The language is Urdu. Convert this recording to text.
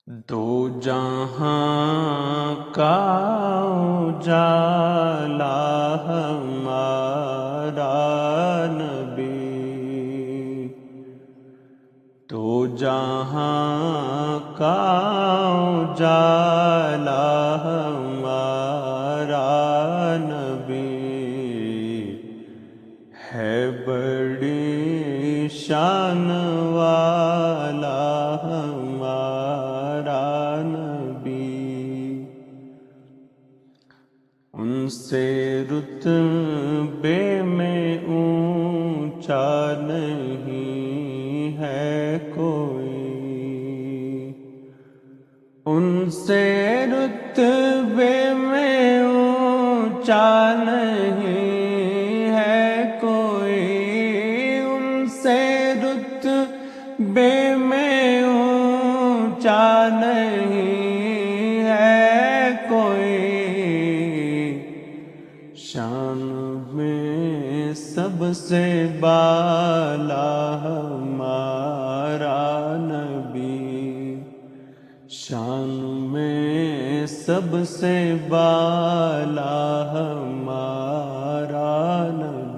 دو جہاں کا اجالا ہمارا نبی، دو جہاں کا اجالا ہمارا نبی، ہے بڑی شان والا ہمارا نبی، ان سے رتبے میں اونچا نہیں ہے کوئی، ان سے رتبے میں اونچا نہیں ہے کوئی، ان سے رتبے میں اونچا نہیں ہے کوئی، شان میں سب سے بالا ہمارا نبی، شان میں سب سے بالا ہمارا نبی۔